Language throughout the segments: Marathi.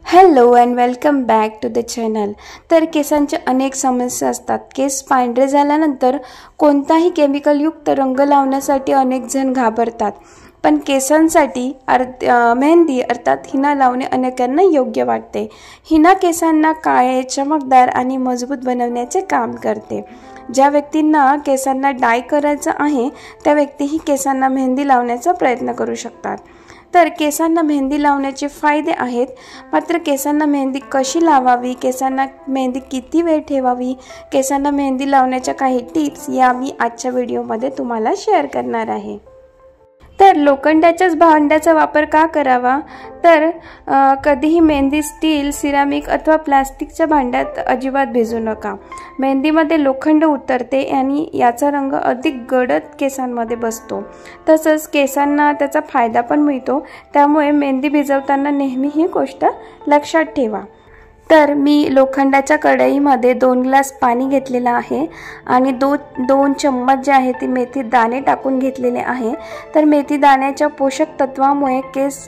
Hello and welcome back to the channel. तर केसांच्या अनेक समस्या असतात। केस पांढरे झाल्यानंतर कोणताही केमिकलयुक्त रंग लावण्यासाठी अनेक जण घाबरतात, पण केसांसाठी मेहंदी अर्थात हिना लावणे अनेकांना योग्य वाटते। हिना केसांना काळे, चमकदार आणि मजबूत बनवण्याचे काम करते। ज्या व्यक्तींना केसांना डाय करायचं आहे त्या व्यक्तीही केसांना मेहंदी लावण्याचा प्रयत्न करू शकतात। तर केसांना मेहंदी लावण्याचे फायदे आहेत, मात्र केसांना मेहंदी कशी लावावी, केसांना मेहंदी किती वेळ ठेवावी, केसांना मेहंदी लावण्याच्या काही टिप्स या मी आजच्या व्हिडिओमध्ये तुम्हाला शेअर करणार आहे। तर लोखंडाच्याच भांड्याचा वापर का करावा, तर कधीही मेहंदी स्टील, सिरामिक अथवा प्लास्टिकच्या भांड्यात अजिबात भिजवू नका। मेहंदीमध्ये लोखंड उतरते आणि याचा रंग अधिक गडद केसांमध्ये बसतो, तसंच केसांना त्याचा फायदा पण मिळतो। त्यामुळे मेहंदी भिजवताना नेहमी ही गोष्ट लक्षात ठेवा। तर मी लोखंडाच्या कढईमध्ये 2 ग्लास पाणी घेतलेलं आहे आणि 2 चम्मच जे आहे ते मेथी दाणे टाकून घेतलेले आहे। तर मेथी दाण्याच्या पोषक तत्वामुळे केस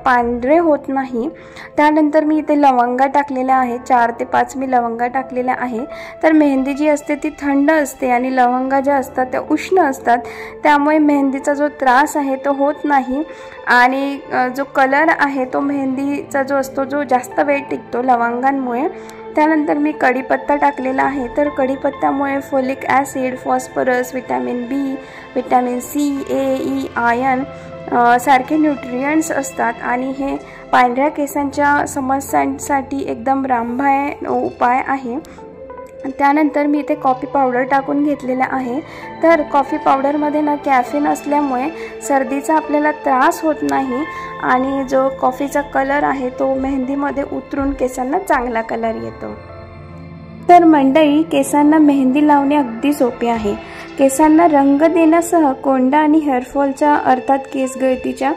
पांढरे होत नाही। त्यानंतर मी इथे लवंगा टाकलेल्या आहे, 4 ते 5 मी लवंगा टाकलेल्या आहे। तर मेहंदी जी असते ती थंड असते आणि लवंगा ज्या असतात त्या उष्ण असतात, त्यामुळे मेहंदीचा जो त्रास आहे तो होत नाही आणि जो कलर आहे तो मेहंदीचा जो असतो जो जास्त वेळ टिकतो लवंगांमुळे। त्यानंतर मी कढीपत्ता टाकलेला आहे। तर कढीपत्त्यामुळे फोलिक ॲसिड, फॉस्फरस, विटॅमिन बी, विटॅमिन सी, ए, ई, आयर्न सारखे न्यूट्रिएंट्स असतात आणि हे पांढऱ्या केसांच्या समस्यांसाठी एकदम रामबाण उपाय आहे। त्यानंतर मी इथे कॉफी पावडर टाकून घेतलेला आहे। तर कॉफी पावडरमध्ये ना कॅफीन असल्यामुळे सर्दीचा आपल्याला त्रास होत नाही आणि जो कॉफीचा कलर आहे तो मेहंदीमध्ये उतरून केसांना चांगला कलर येतो। तर मंडळी, केसांना मेहंदी लावणे अगदी सोपे आहे। केसांना रंग देण्यासह कोंडा आणि हेअरफॉलच्या अर्थात केस गळतीच्या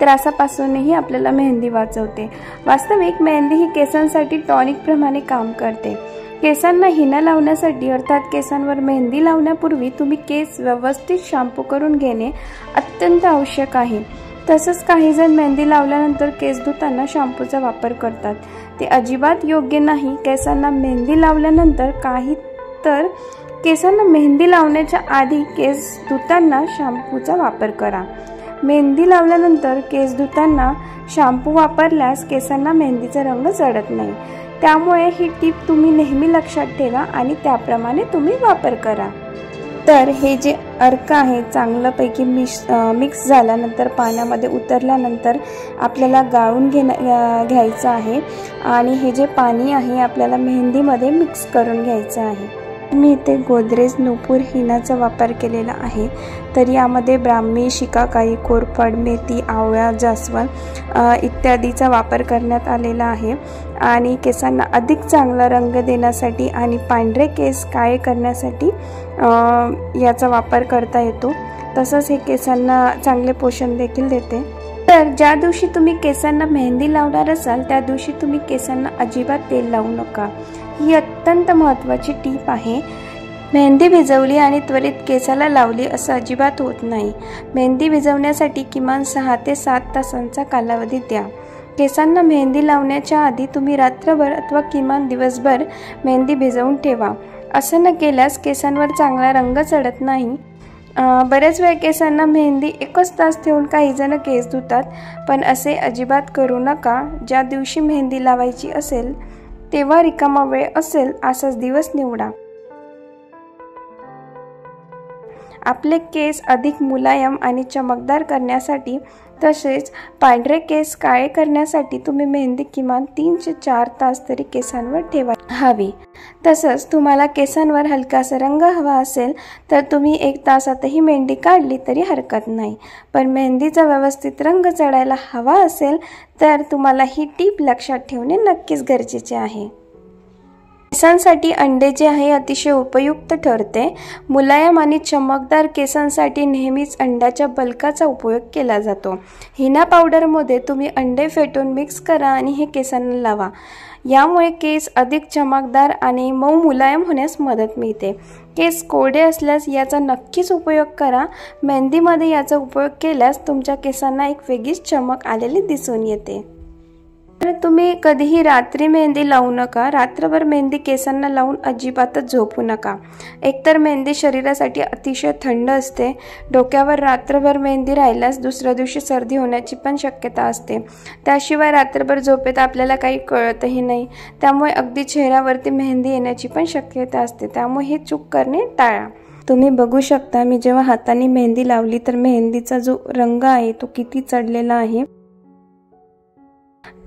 त्रासापासूनही आपल्याला मेहंदी वाचवते। वास्तविक मेहंदी ही केसांसाठी टॉनिक प्रमाणे काम करते। केसांना हिना लावण्यासाठी अर्थात केसांवर मेहंदी लावण्यापूर्वी तुम्ही केस व्यवस्थित शॅम्पू करून घेणे अत्यंत आवश्यक आहे। तसंच काही जण मेहंदी लावल्यानंतर केस धुताना शॅम्पूचा वापर करतात, ते अजिबात योग्य नाही। केसांना मेहंदी लावल्यानंतर केसांना मेहंदी लावण्याच्या आधी केस धुताना शॅम्पूचा वापर करा। मेहंदी लावल्यानंतर केस धुताना शॅम्पू वापरल्यास केसांना मेहंदीचा रंग चढत नाही। त्यामुळे ही टिप तुम्ही नेहमी लक्षात ठेवा आणि त्याप्रमाणे तुम्ही वापर करा। तर हे जे अर्क आहे चांगल्यापैकी मिक्स झाल्यानंतर पाण्यामध्ये उतरल्यानंतर आपल्याला गाळून घ्यायचं आहे आणि हे जे पाणी आहे आपल्याला मेहंदीमध्ये मिक्स करून घ्यायचं आहे। मी इथे गोदरेज नूपुर हिनाचा वापर केलेला आहे। तर यामध्ये ब्राह्मी, शिकाकाई, कोरफड, मेथी, आवळा, जास्वंद इत्यादीचा वापर करण्यात आलेला आहे आणि केसांना अधिक चांगला रंग देण्यासाठी आणि पांढरे केस काळे करण्यासाठी याचा वापर करता येतो। तसंच हे केसांना चांगले पोषण देखील देते। तर ज्या दिवशी तुम्ही केसांना मेहंदी लावणार असाल त्या दिवशी तुम्ही केसांना अजिबात तेल लावू नका। ही अत्यंत महत्त्वाची टीप आहे। मेहंदी भिजवली आणि त्वरित केसाला लावली असं अजिबात होत नाही। मेहंदी भिजवण्यासाठी किमान 6 ते 7 तासांचा कालावधी द्या। केसांना मेहंदी लावण्याच्या आधी तुम्ही रात्रभर अथवा किमान दिवसभर मेहंदी भिजवून ठेवा। असं न केल्यास केसांवर चांगला रंग चढत नाही। बरेच वेळ केसांना मेहंदी 1 तास ठेवून काही जण केस धुतात, पण असे अजिबात करू नका। ज्या दिवशी मेहंदी लावायची असेल तेव्हा रिकामा वेळ असेल असाच दिवस निवडा। आपले केस अधिक मुलायम आणि चमकदार करण्यासाठी तसेच पांढरे केस काळे करण्यासाठी तुम्ही मेहंदी किमान 3 ते 4 तास तरी केसांवर ठेवायला हवी। तसंच तुम्हाला केसांवर हलकासा रंग हवा असेल तर तुम्ही 1 तासातही मेहंदी काढली तरी हरकत नाही, पण मेहंदीचा व्यवस्थित रंग चढायला हवा असेल तर तुम्हाला ही टीप लक्षात ठेवणे नक्कीच गरजेचे आहे। केसांसाठी अंडे जे आहे अतिशय उपयुक्त ठरते। मुलायम आणि चमकदार केसांसाठी नेहमीच अंड्याच्या बल्काचा उपयोग केला जातो। हिना पावडरमध्ये तुम्ही अंडे फेटून मिक्स करा आणि हे केसांना लावा। यामुळे केस अधिक चमकदार आणि मऊ मुलायम होण्यास मदत मिळते। केस कोरडे असल्यास याचा नक्कीच उपयोग करा। मेहंदीमध्ये याचा उपयोग केल्यास तुमच्या केसांना एक वेगळीच चमक आलेली दिसून येते। तर तुम्ही कधीही रात्री मेहंदी लावू नका। रात्रभर मेहंदी केसांना लावून अजिबातच झोपू नका। एकतर मेहंदी शरीरासाठी अतिशय थंड असते। डोक्यावर रात्रभर मेहंदी राहिल्यास दुसऱ्या दिवशी सर्दी होण्याची पण शक्यता असते। त्याशिवाय रात्रभर झोपेत आपल्याला काही कळतही नाही, त्यामुळे अगदी चेहऱ्यावरती मेहंदी येण्याची पण शक्यता असते। त्यामुळे हे चूक करणे टाळा। तुम्ही बघू शकता मी जेव्हा हाताने मेहंदी लावली तर मेहंदीचा जो रंग आहे तो किती चढलेला आहे।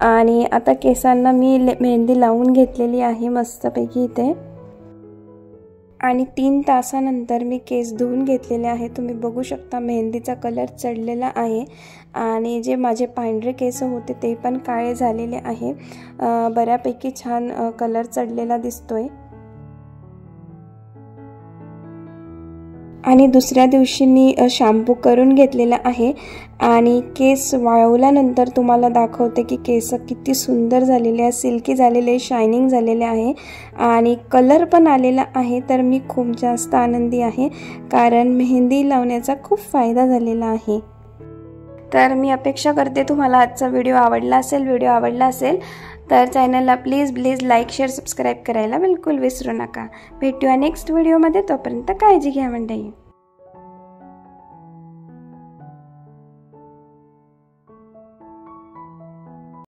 आणि आता केसांना मी मेहंदी लावून घेतलेली आहे मस्तपैकी इथे। आणि 3 तासानंतर मी केस धुवून घेतलेले आहे। तुम्ही बघू शकता मेहंदीचा कलर चढलेला आहे आणि जे माझे पांढरे केस होते ते पण काळे झालेले आहे। बऱ्यापैकी छान कलर चढलेला दिसतोय। आणि दुसऱ्या दिवशी मी शॅम्पू करून घेतलेला आहे आणि केस वाळवल्यानंतर तुम्हाला दाखवते की केस किती सुंदर झालेले आहे, सिल्की झालेले, शायनिंग झालेले आहे आणि कलर पण आलेला आहे। तर मी खूप जास्त आनंदी आहे कारण मेहंदी लावण्याचा खूप फायदा झालेला आहे। तर मी अपेक्षा करते तुम्हाला आजचा व्हिडिओ आवडला असेल तर चॅनलला प्लीज लाईक शेअर सबस्क्राईब करायला बिलकुल विसरू नका। भेटूया नेक्स्ट व्हिडिओमध्ये, तोपर्यंत काळजी घ्या मंडळी।